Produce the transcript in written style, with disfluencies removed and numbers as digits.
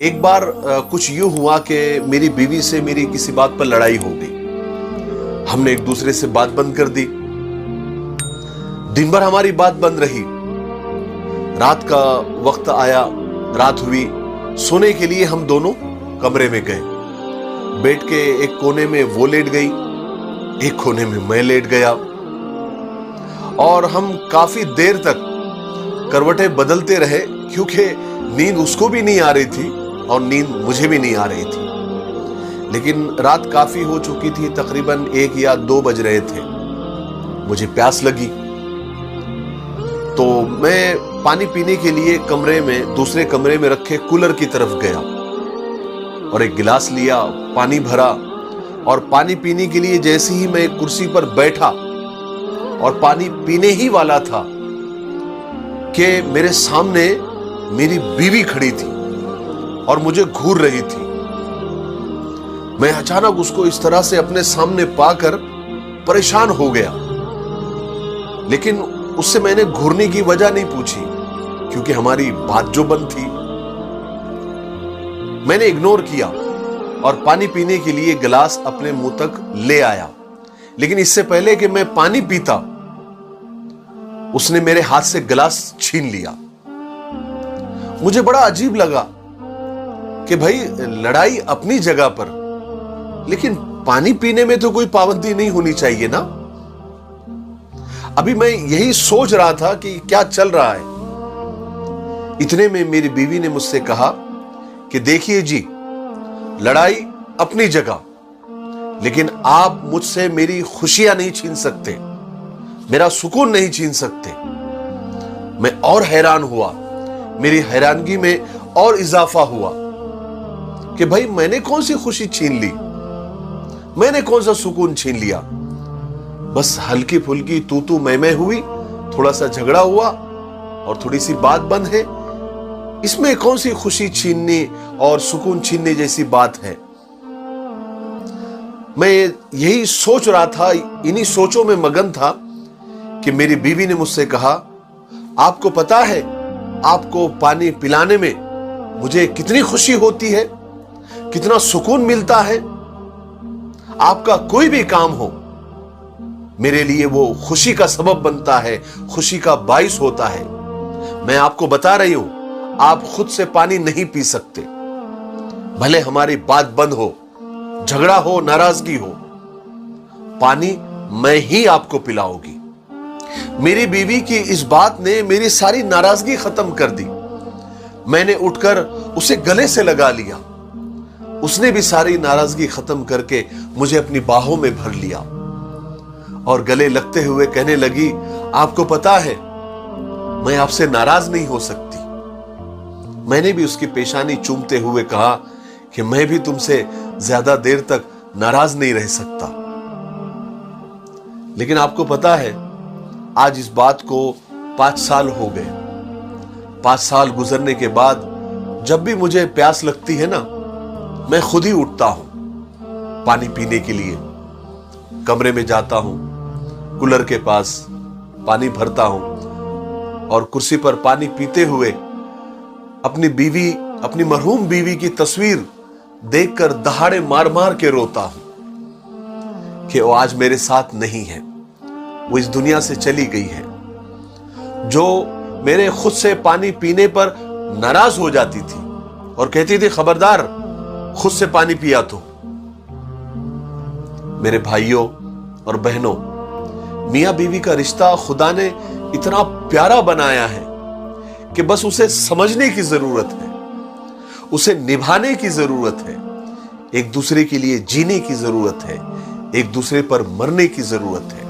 एक बार कुछ यूं हुआ कि मेरी बीवी से मेरी किसी बात पर लड़ाई हो गई। हमने एक दूसरे से बात बंद कर दी। दिन भर हमारी बात बंद रही। रात का वक्त आया, रात हुई, सोने के लिए हम दोनों कमरे में गए। बेड के एक कोने में वो लेट गई, एक कोने में मैं लेट गया और हम काफी देर तक करवटें बदलते रहे, क्योंकि नींद उसको भी नहीं आ रही थी और नींद मुझे भी नहीं आ रही थी। लेकिन रात काफी हो चुकी थी, तकरीबन 1 या 2 बज रहे थे। मुझे प्यास लगी तो मैं पानी पीने के लिए दूसरे कमरे में रखे कूलर की तरफ गया और एक गिलास लिया, पानी भरा और पानी पीने के लिए जैसे ही मैं कुर्सी पर बैठा और पानी पीने ही वाला था कि मेरे सामने मेरी बीवी खड़ी थी और मुझे घूर रही थी। मैं अचानक उसको इस तरह से अपने सामने पाकर परेशान हो गया, लेकिन उससे मैंने घूरने की वजह नहीं पूछी, क्योंकि हमारी बात जो बंद थी। मैंने इग्नोर किया और पानी पीने के लिए गिलास अपने मुंह तक ले आया। लेकिन इससे पहले कि मैं पानी पीता, उसने मेरे हाथ से गिलास छीन लिया। मुझे बड़ा अजीब लगा कि भाई, लड़ाई अपनी जगह पर, लेकिन पानी पीने में तो कोई पाबंदी नहीं होनी चाहिए ना। अभी मैं यही सोच रहा था कि क्या चल रहा है। इतने में मेरी बीवी ने मुझसे कहा कि देखिए जी, लड़ाई अपनी जगह, लेकिन आप मुझसे मेरी खुशियां नहीं छीन सकते, मेरा सुकून नहीं छीन सकते। मैं और हैरान हुआ। मेरी हैरानगी में और इजाफा हुआ कि भाई, मैंने कौन सी खुशी छीन ली, मैंने कौन सा सुकून छीन लिया। बस हल्की फुल्की तू मैं हुई, थोड़ा सा झगड़ा हुआ और थोड़ी सी बात बंद है। इसमें कौन सी खुशी छीनने और सुकून छीनने जैसी बात है। मैं यही सोच रहा था, इन्हीं सोचों में मगन था कि मेरी बीवी ने मुझसे कहा, आपको पता है आपको पानी पिलाने में मुझे कितनी खुशी होती है, कितना सुकून मिलता है। आपका कोई भी काम हो, मेरे लिए वो खुशी का सबब बनता है, खुशी का बाइस होता है। मैं आपको बता रही हूं, आप खुद से पानी नहीं पी सकते, भले हमारी बात बंद हो, झगड़ा हो, नाराजगी हो, पानी मैं ही आपको पिलाऊंगी। मेरी बीवी की इस बात ने मेरी सारी नाराजगी खत्म कर दी। मैंने उठकर उसे गले से लगा लिया। उसने भी सारी नाराजगी खत्म करके मुझे अपनी बाहों में भर लिया और गले लगते हुए कहने लगी, आपको पता है मैं आपसे नाराज नहीं हो सकती। मैंने भी उसकी पेशानी चूमते हुए कहा कि मैं भी तुमसे ज्यादा देर तक नाराज नहीं रह सकता। लेकिन आपको पता है, आज इस बात को 5 साल हो गए। 5 साल गुजरने के बाद जब भी मुझे प्यास लगती है ना, मैं खुद ही उठता हूं पानी पीने के लिए। कमरे में जाता हूं, कूलर के पास पानी भरता हूं और कुर्सी पर पानी पीते हुए अपनी मरहूम बीवी की तस्वीर देखकर दहाड़े मार मार के रोता हूं कि वो आज मेरे साथ नहीं है, वो इस दुनिया से चली गई है। जो मेरे खुद से पानी पीने पर नाराज हो जाती थी और कहती थी, खबरदार खुद से पानी पिया तो। मेरे भाइयों और बहनों, मियां बीवी का रिश्ता खुदा ने इतना प्यारा बनाया है कि बस उसे समझने की जरूरत है, उसे निभाने की जरूरत है, एक दूसरे के लिए जीने की जरूरत है, एक दूसरे पर मरने की जरूरत है।